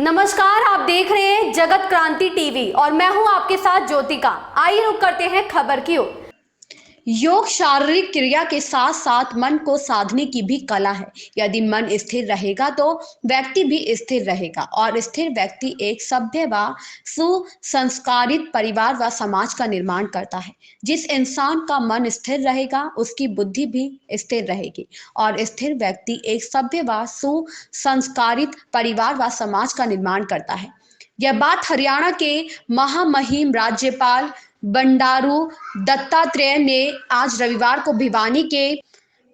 नमस्कार, आप देख रहे हैं जगत क्रांति टीवी और मैं हूं आपके साथ ज्योतिका। आइए रुक करते हैं खबर की ओर। योग शारीरिक क्रिया के साथ साथ मन को साधने की भी कला है। यदि मन स्थिर रहेगा तो व्यक्ति भी स्थिर रहेगा और स्थिर व्यक्ति एक सभ्य व सुसंस्कारित परिवार व समाज का निर्माण करता है। जिस इंसान का मन स्थिर रहेगा उसकी बुद्धि भी स्थिर रहेगी और स्थिर व्यक्ति एक सभ्य व सुसंस्कारित परिवार व समाज का निर्माण करता है। यह बात हरियाणा के महामहिम राज्यपाल बंडारू दत्तात्रेय ने आज रविवार को भिवानी के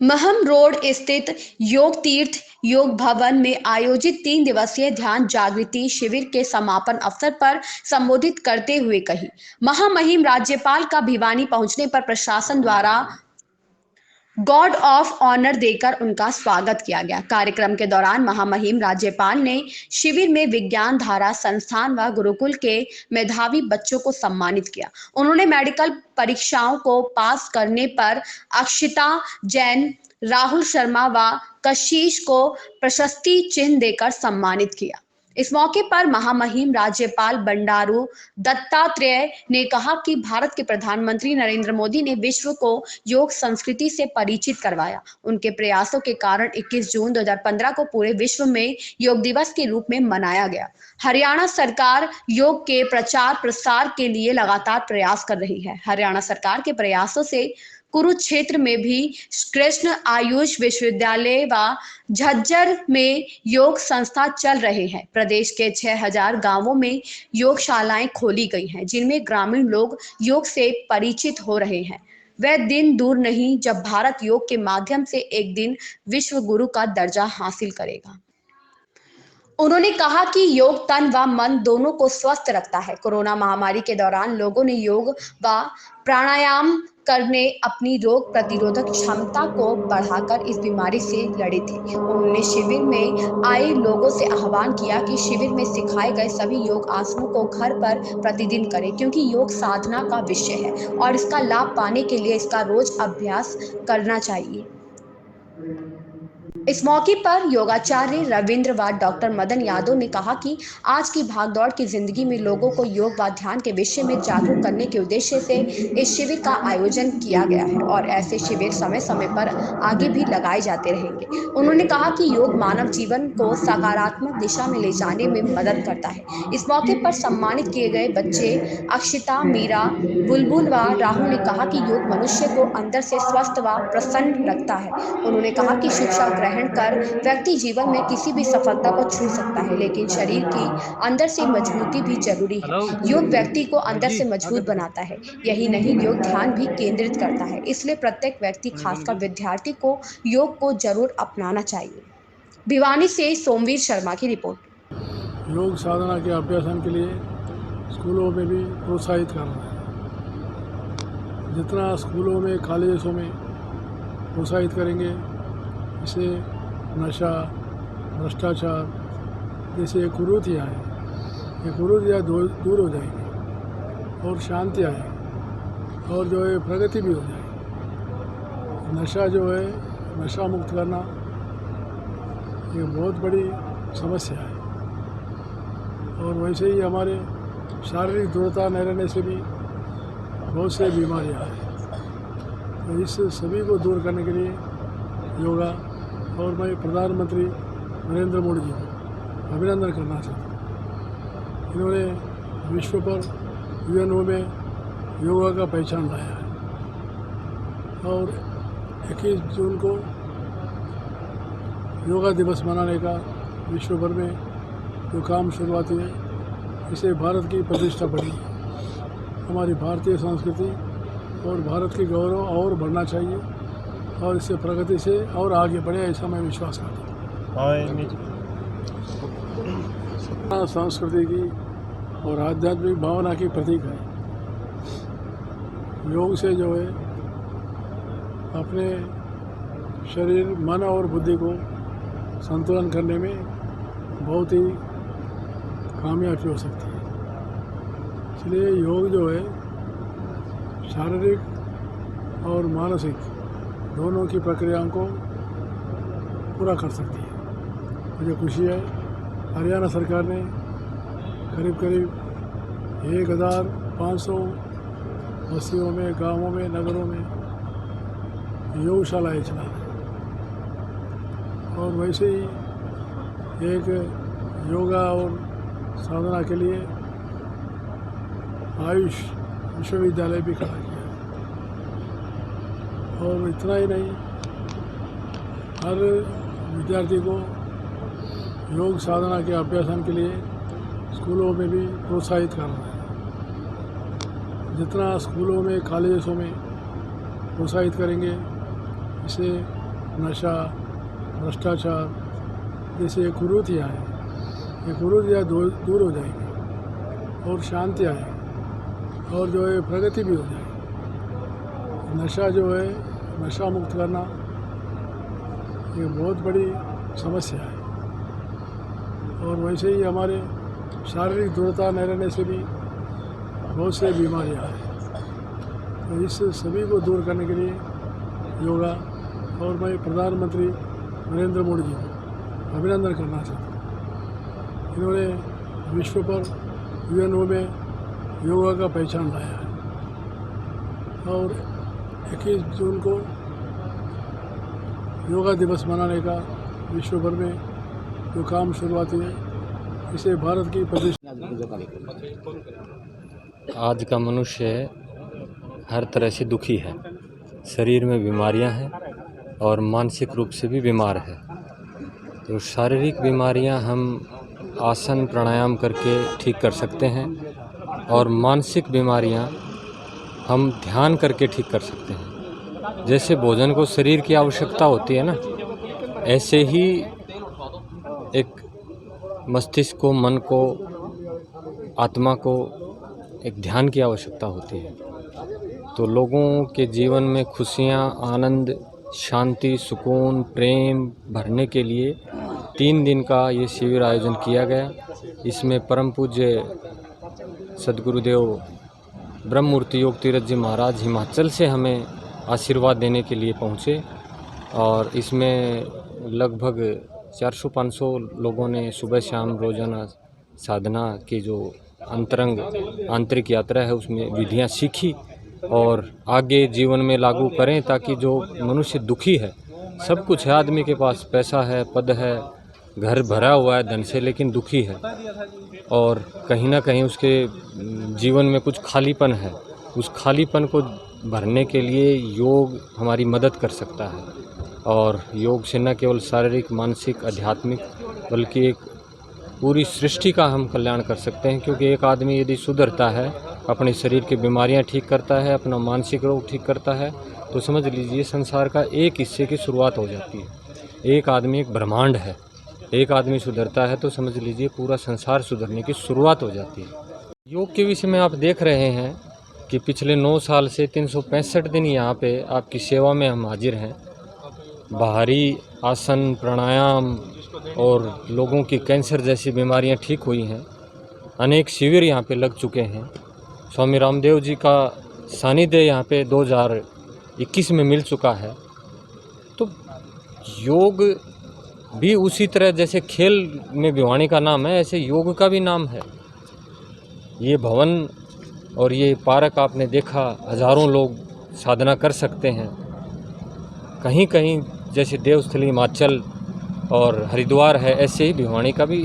महम रोड स्थित योग तीर्थ योग भवन में आयोजित 3 दिवसीय ध्यान जागृति शिविर के समापन अवसर पर संबोधित करते हुए कही। महामहिम राज्यपाल का भिवानी पहुंचने पर प्रशासन द्वारा गॉर्ड ऑफ ऑनर देकर उनका स्वागत किया गया। कार्यक्रम के दौरान महामहिम राज्यपाल ने शिविर में विज्ञान धारा संस्थान व गुरुकुल के मेधावी बच्चों को सम्मानित किया। उन्होंने मेडिकल परीक्षाओं को पास करने पर अक्षिता जैन, राहुल शर्मा व कशिश को प्रशस्ति चिन्ह देकर सम्मानित किया। इस मौके पर महामहिम राज्यपाल बंडारू दत्तात्रेय ने कहा कि भारत के प्रधानमंत्री नरेंद्र मोदी ने विश्व को योग संस्कृति से परिचित करवाया। उनके प्रयासों के कारण 21 जून 2015 को पूरे विश्व में योग दिवस के रूप में मनाया गया। हरियाणा सरकार योग के प्रचार प्रसार के लिए लगातार प्रयास कर रही है। हरियाणा सरकार के प्रयासों से कुरुक्षेत्र में भी कृष्ण आयुष विश्वविद्यालय व झज्जर में योग संस्था चल रहे हैं। प्रदेश के 6000 गांवों में योगशालाएं खोली गई हैं, जिनमें ग्रामीण लोग योग से परिचित हो रहे हैं। वह दिन दूर नहीं जब भारत योग के माध्यम से एक दिन विश्व गुरु का दर्जा हासिल करेगा। उन्होंने कहा कि योग तन व मन दोनों को स्वस्थ रखता है। कोरोना महामारी के दौरान लोगों ने योग व प्राणायाम करने अपनी रोग प्रतिरोधक क्षमता को बढ़ाकर इस बीमारी से लड़े थे। उन्होंने शिविर में आए लोगों से आह्वान किया कि शिविर में सिखाए गए सभी योग आसनों को घर पर प्रतिदिन करें, क्योंकि योग साधना का विषय है और इसका लाभ पाने के लिए इसका रोज अभ्यास करना चाहिए। इस मौके पर योगाचार्य रविंद्र व डॉक्टर मदन यादव ने कहा कि आज की भागदौड़ की जिंदगी में लोगों को योग व ध्यान के विषय में जागरूक करने के उद्देश्य से इस शिविर का आयोजन किया गया है और ऐसे शिविर समय समय पर आगे भी लगाए जाते रहेंगे। उन्होंने कहा कि योग मानव जीवन को सकारात्मक दिशा में ले जाने में मदद करता है। इस मौके पर सम्मानित किए गए बच्चे अक्षिता, मीरा, बुलबुल व राहुल ने कहा कि योग मनुष्य को अंदर से स्वस्थ व प्रसन्न रखता है। उन्होंने कहा कि शिक्षा ग्रहण कर व्यक्ति जीवन में किसी भी सफलता को छू सकता है, लेकिन शरीर की अंदर से मजबूती भी जरूरी है। योग व्यक्ति को अंदर से मजबूत बनाता है। यही नहीं, योग ध्यान भी केंद्रित करता है। इसलिए प्रत्येक व्यक्ति, खासकर विद्यार्थी को योग को जरूर अपनाना चाहिए। भिवानी से सोमवीर शर्मा की रिपोर्ट। योग साधना के अभ्यासन के लिए स्कूलों में भी प्रोत्साहित करना है। जितना स्कूलों में, कॉलेजों में प्रोत्साहित करेंगे, इससे नशा, भ्रष्टाचार जैसे कुरीतियाँ हैं, ये कुरीतियाँ दूर हो जाएंगी और शांति आएगी और जो है प्रगति भी हो जाएगी। नशा जो है, नशा मुक्त करना ये बहुत बड़ी समस्या है और वैसे ही हमारे शारीरिक दृढ़ता न रहने से भी बहुत से बीमारियाँ हैं। तो इस सभी को दूर करने के लिए योगा, और मैं प्रधानमंत्री नरेंद्र मोदी जी को अभिनंदन करना चाहता हूँ। इन्होंने विश्व पर यूएनओ में योगा का पहचान लाया है और 21 जून को योगा दिवस मनाने का विश्व भर में जो काम शुरुआत हुई है, इससे भारत की प्रतिष्ठा बढ़ी। हमारी भारतीय संस्कृति और भारत की गौरव और बढ़ना चाहिए और इससे प्रगति से और आगे बढ़े, ऐसा मैं विश्वास करता हूँ। संस्कृति की और आध्यात्मिक भावना की प्रतीक है। योग से जो है अपने शरीर, मन और बुद्धि को संतुलन करने में बहुत ही कामयाबी हो सकती है। इसलिए योग जो है शारीरिक और मानसिक दोनों की प्रक्रियाओं को पूरा कर सकती है। मुझे खुशी है हरियाणा सरकार ने करीब करीब 1500 बस्तियों में, गांवों में, नगरों में योगशालाएँ चला है। और वैसे ही एक योगा और साधना के लिए आयुष विश्वविद्यालय भी खड़ा किया। और इतना ही नहीं, हर विद्यार्थी को योग साधना के अभ्यासन के लिए स्कूलों में भी प्रोत्साहित करना है। जितना स्कूलों में, कॉलेजों में प्रोत्साहित करेंगे, इससे नशा, भ्रष्टाचार जैसे ये कुरीतियाँ हैं, ये कुरीतियाँ दूर हो जाएंगी और शांति आएगी और जो है प्रगति भी हो जाएगी। नशा जो है, नशा मुक्त करना ये बहुत बड़ी समस्या है। और वैसे ही हमारे शारीरिक दृढ़ता न रहने से भी बहुत से बीमारियाँ हैं। तो इस सभी को दूर करने के लिए योगा, और मैं प्रधानमंत्री नरेंद्र मोदी जी को अभिनंदन करना चाहता हूँ। इन्होंने विश्व पर यूएनओ में योगा का पहचान लाया है। और 21 जून को योगा दिवस मनाने का विश्व भर में जो काम शुरुआत हुई, इसे भारत की प्रतिष्ठा। आज का मनुष्य हर तरह से दुखी है, शरीर में बीमारियां हैं और मानसिक रूप से भी बीमार है। तो शारीरिक बीमारियां हम आसन प्राणायाम करके ठीक कर सकते हैं और मानसिक बीमारियां हम ध्यान करके ठीक कर सकते हैं। जैसे भोजन को शरीर की आवश्यकता होती है ना, ऐसे ही एक मस्तिष्क को, मन को, आत्मा को एक ध्यान की आवश्यकता होती है। तो लोगों के जीवन में खुशियाँ, आनंद, शांति, सुकून, प्रेम भरने के लिए 3 दिन का ये शिविर आयोजन किया गया। इसमें परम पूज्य सद्गुरुदेव ब्रह्ममूर्ति योग तीरथ जी महाराज हिमाचल से हमें आशीर्वाद देने के लिए पहुँचे। और इसमें लगभग 400-500 लोगों ने सुबह शाम रोज़ाना साधना की जो आंतरिक यात्रा है उसमें विधियाँ सीखी और आगे जीवन में लागू करें, ताकि जो मनुष्य दुखी है, सब कुछ है, आदमी के पास पैसा है, पद है, घर भरा हुआ है धन से, लेकिन दुखी है और कहीं ना कहीं उसके जीवन में कुछ खालीपन है। उस खालीपन को भरने के लिए योग हमारी मदद कर सकता है। और योग से न केवल शारीरिक, मानसिक, आध्यात्मिक, बल्कि एक पूरी सृष्टि का हम कल्याण कर सकते हैं। क्योंकि एक आदमी यदि सुधरता है, अपने शरीर की बीमारियां ठीक करता है, अपना मानसिक रोग ठीक करता है, तो समझ लीजिए संसार का एक हिस्से की शुरुआत हो जाती है। एक आदमी एक ब्रह्मांड है, एक आदमी सुधरता है तो समझ लीजिए पूरा संसार सुधरने की शुरुआत हो जाती है। योग के विषय में आप देख रहे हैं कि पिछले 9 साल से 365 दिन यहाँ पे आपकी सेवा में हम हाजिर हैं। बाहरी आसन, प्राणायाम और लोगों की कैंसर जैसी बीमारियां ठीक हुई हैं। अनेक शिविर यहाँ पे लग चुके हैं। स्वामी रामदेव जी का सानिध्य यहाँ पे 2021 में मिल चुका है। तो योग भी उसी तरह जैसे खेल में भिवानी का नाम है, ऐसे योग का भी नाम है। ये भवन और ये पार्क आपने देखा, हज़ारों लोग साधना कर सकते हैं। कहीं कहीं जैसे देवस्थली हिमाचल और हरिद्वार है, ऐसे ही भिवानी का भी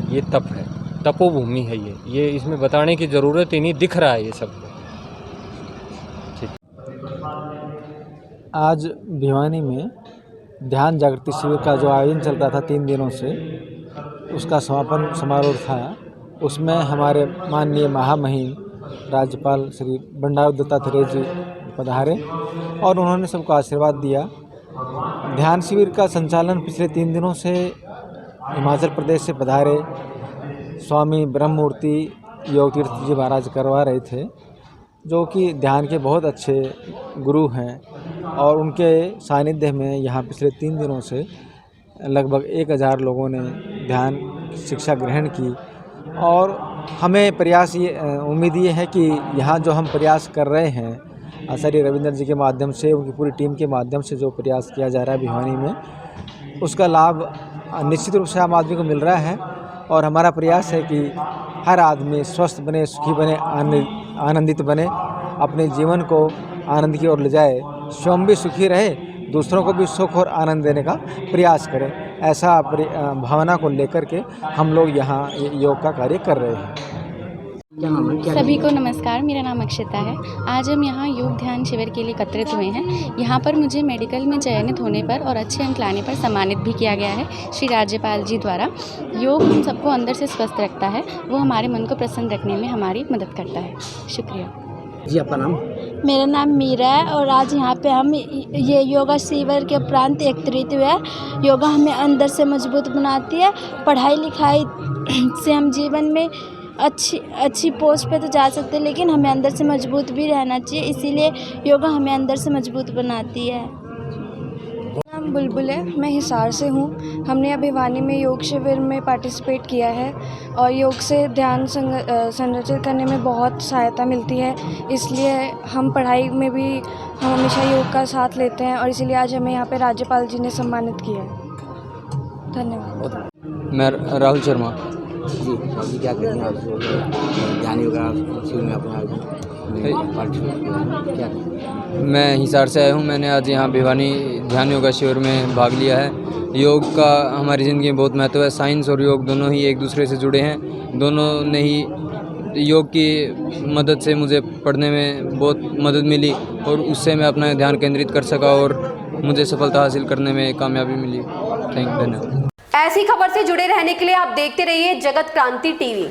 ये तप है, तपोभूमि है ये इसमें बताने की ज़रूरत ही नहीं, दिख रहा है ये सब। ठीक। आज भिवानी में ध्यान जागृति शिविर का जो आयोजन चल रहा था 3 दिनों से, उसका समापन समारोह था। उसमें हमारे माननीय महामहिम राज्यपाल श्री बंडारू दत्तात्रेय जी पधारे और उन्होंने सबको आशीर्वाद दिया। ध्यान शिविर का संचालन पिछले 3 दिनों से हिमाचल प्रदेश से पधारे स्वामी ब्रह्ममूर्ति योग तीर्थ जी महाराज करवा रहे थे, जो कि ध्यान के बहुत अच्छे गुरु हैं। और उनके सानिध्य में यहाँ पिछले 3 दिनों से लगभग 1000 लोगों ने ध्यान शिक्षा ग्रहण की। और हमें प्रयास ये उम्मीद ये है कि यहाँ जो हम प्रयास कर रहे हैं, आचार्य रविंद्र जी के माध्यम से, उनकी पूरी टीम के माध्यम से जो प्रयास किया जा रहा है भिवानी में, उसका लाभ निश्चित रूप से आम आदमी को मिल रहा है और हमारा प्रयास है कि हर आदमी स्वस्थ बने, सुखी बने, आनंदित बने, अपने जीवन को आनंद की ओर ले जाए, स्वयं भी सुखी रहे, दूसरों को भी सुख और आनंद देने का प्रयास करें। ऐसा भावना को लेकर के हम लोग यहाँ योग का कार्य कर रहे हैं। सभी को नमस्कार, मेरा नाम अक्षिता है। आज हम यहाँ योग ध्यान शिविर के लिए एकत्रित हुए हैं। यहाँ पर मुझे मेडिकल में चयनित होने पर और अच्छे अंक लाने पर सम्मानित भी किया गया है श्री राज्यपाल जी द्वारा। योग हम सबको अंदर से स्वस्थ रखता है, वो हमारे मन को प्रसन्न रखने में हमारी मदद करता है। शुक्रिया जी। आपका नाम? मेरा नाम मीरा है और आज यहाँ पे हम ये योगा शिविर के उपरांत एकत्रित हुए हैं। योगा हमें अंदर से मजबूत बनाती है। पढ़ाई लिखाई से हम जीवन में अच्छी पोस्ट पे तो जा सकते हैं, लेकिन हमें अंदर से मजबूत भी रहना चाहिए, इसीलिए योगा हमें अंदर से मजबूत बनाती है। नाम बुलबुल है, मैं हिसार से हूँ। हमने भिवानी में योग शिविर में पार्टिसिपेट किया है और योग से ध्यान संरचित करने में बहुत सहायता मिलती है, इसलिए हम पढ़ाई में भी हम हमेशा योग का साथ लेते हैं और इसीलिए आज हमें यहाँ पे राज्यपाल जी ने सम्मानित किया है। धन्यवाद। मैं राहुल शर्मा। जी अभी क्या कर रहे हैं आप? ध्यान योगा शिविर में अपना पार्टिसिपेट किया, क्या? मैं हिसार से आया हूँ। मैंने आज यहाँ भिवानी ध्यान योगा शिविर में भाग लिया है। योग का हमारी ज़िंदगी में बहुत महत्व है। साइंस और योग दोनों ही एक दूसरे से जुड़े हैं। दोनों ने ही योग की मदद से मुझे पढ़ने में बहुत मदद मिली और उससे मैं अपना ध्यान केंद्रित कर सका और मुझे सफलता हासिल करने में कामयाबी मिली। धन्यवाद। ऐसी खबर से जुड़े रहने के लिए आप देखते रहिए जगत क्रांति टीवी।